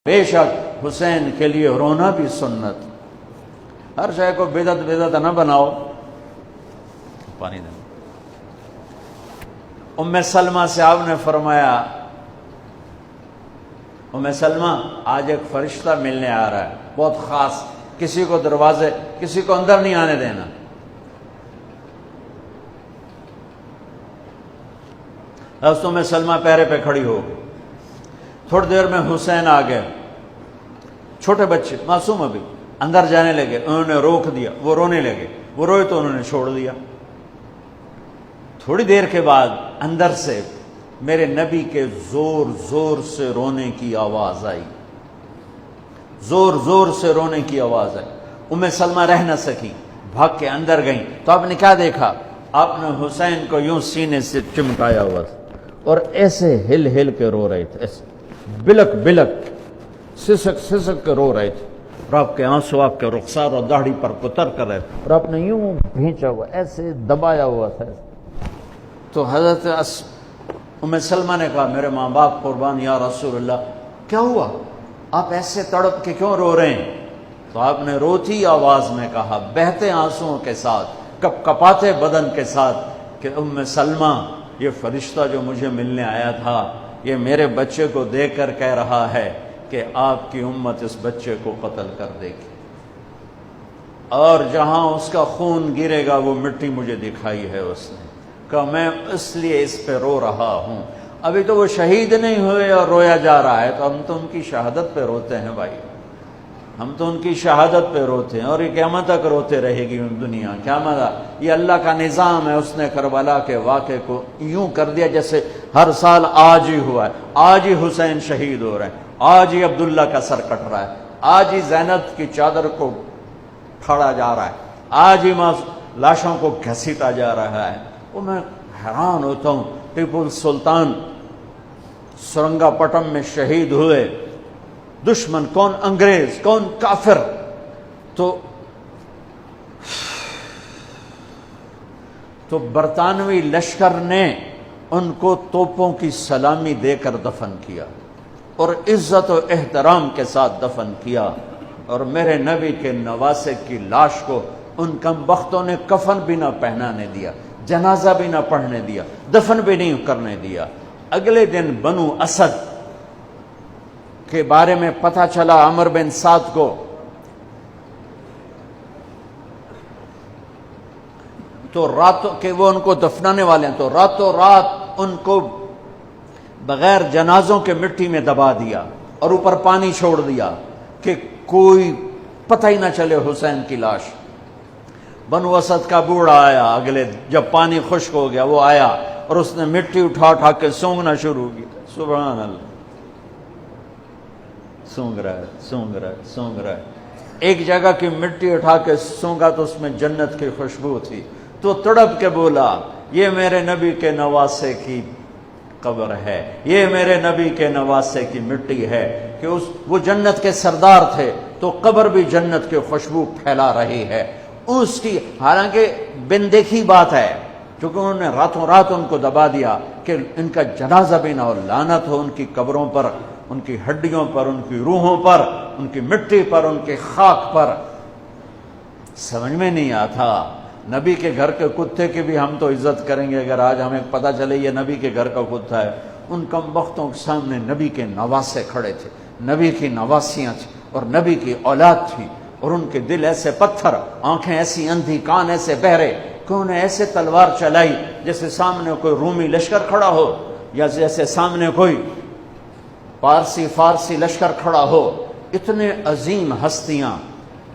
بے شک حسین کے لیے رونا بھی سنت. ہر شے کو بدعت نہ بناؤ. پانی دیں. ام سلمہ سے آپ نے فرمایا، ام سلمہ آج ایک فرشتہ ملنے آ رہا ہے بہت خاص، کسی کو کسی کو اندر نہیں آنے دینا. حضرت ام سلمہ پیرے پہ کھڑی ہو گئی. تھوڑی دیر میں حسین آ گئے، چھوٹے بچے معصوم ابھی، اندر جانے لگے. انہوں نے روک دیا، وہ رونے لگے. وہ روئے تو انہوں نے چھوڑ دیا. تھوڑی دیر کے بعد اندر سے میرے نبی کے زور زور سے رونے کی آواز آئی. زور زور سے رونے کی آواز آئی. ام سلمہ رہ نہ سکی، بھاگ کے اندر گئیں. تو آپ نے کیا دیکھا؟ آپ نے حسین کو یوں سینے سے چمٹایا ہوا تھا اور ایسے ہل ہل کے رو رہے تھے، ایسے بلک بلک سسک سسک کے رو رہے تھے. اور آپ کے آنسو آپ کے رخسار اور داڑھی پر اتر کر رہے تھے، اور آپ نے یوں بھینچا ہوا، ایسے دبایا ہوا تھا. تو حضرت ام سلمہ نے کہا، میرے ماں باپ قربان یا رسول اللہ، کیا ہوا؟ آپ ایسے تڑپ کے کیوں رو رہے ہیں؟ تو آپ نے روتی آواز میں کہا، بہتے آنسوؤں کے ساتھ، کپ کپاتے بدن کے ساتھ، کہ ام سلمہ، یہ فرشتہ جو مجھے ملنے آیا تھا، یہ میرے بچے کو دیکھ کر کہہ رہا ہے کہ آپ کی امت اس بچے کو قتل کر دے گی، اور جہاں اس کا خون گرے گا وہ مٹی مجھے دکھائی ہے. اس نے کہا، میں اس لیے اس پہ رو رہا ہوں. ابھی تو وہ شہید نہیں ہوئے اور رویا جا رہا ہے، تو ہم تو ان کی شہادت پہ روتے ہیں بھائی. ہم تو ان کی شہادت پہ روتے ہیں، اور یہ قیامت تک روتے رہے گی دنیا. قیامت، یہ اللہ کا نظام ہے. اس نے کربلا کے واقعے کو یوں کر دیا جیسے ہر سال آج ہی ہوا ہے. آج ہی حسین شہید ہو رہے ہیں، آج ہی عبداللہ کا سر کٹ رہا ہے، آج ہی زینب کی چادر کو پھاڑا جا رہا ہے، آج ہی لاشوں کو گھسیٹا جا رہا ہے. وہ میں حیران ہوتا ہوں، ٹیپو سلطان سرنگا پٹم میں شہید ہوئے. دشمن کون؟ انگریز. کون؟ کافر. تو برطانوی لشکر نے ان کو توپوں کی سلامی دے کر دفن کیا، اور عزت و احترام کے ساتھ دفن کیا. اور میرے نبی کے نواسے کی لاش کو ان کم بختوں نے کفن بھی نہ پہنانے دیا، جنازہ بھی نہ پڑھنے دیا، دفن بھی نہیں کرنے دیا. اگلے دن بنو اسد کے بارے میں پتہ چلا عمر بن سعد کو، تو راتوں کہ وہ ان کو دفنانے والے ہیں، تو راتوں رات ان کو بغیر جنازوں کے مٹی میں دبا دیا اور اوپر پانی چھوڑ دیا کہ کوئی پتہ ہی نہ چلے حسین کی لاش. بنو اسد کا بوڑھا آیا اگلے، جب پانی خشک ہو گیا وہ آیا اور اس نے مٹی اٹھا اٹھا کے سونگنا شروع کی. سبحان اللہ، سونگ رہا ہے، سونگ رہا ہے، سونگ رہا ہے. ایک جگہ کی مٹی اٹھا کے سونگا تو اس میں جنت کی خوشبو تھی. تو تڑپ کے بولا، یہ میرے نبی کے نواسے کی قبر ہے، یہ میرے نبی کے نواسے کی مٹی ہے. کہ وہ جنت کے سردار تھے تو قبر بھی جنت کی خوشبو پھیلا رہی ہے اس کی. حالانکہ بن دیکھی بات ہے، کیونکہ انہوں نے راتوں رات ان کو دبا دیا کہ ان کا جنازہ بھی نہ ہو. لعنت ہو ان کی قبروں پر، ان کی ہڈیوں پر، ان کی روحوں پر، ان کی مٹی پر، ان کی خاک پر. سمجھ میں نہیں آتا. نبی کے گھر کے کتے کی بھی ہم تو عزت کریں گے اگر آج ہمیں پتہ چلے یہ نبی کے گھر کا کتا ہے. ان کم بختوں کے سامنے نبی کے نواسے کھڑے تھے، نبی کی نواسیاں تھیں اور نبی کی اولاد تھی، اور ان کے دل ایسے پتھر، آنکھیں ایسی اندھی، کان ایسے بہرے کہ انہیں ایسے تلوار چلائی جیسے سامنے کوئی رومی لشکر کھڑا ہو، یا جیسے سامنے کوئی فارسی لشکر کھڑا ہو. اتنے عظیم ہستیاں،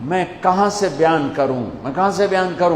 میں کہاں سے بیان کروں؟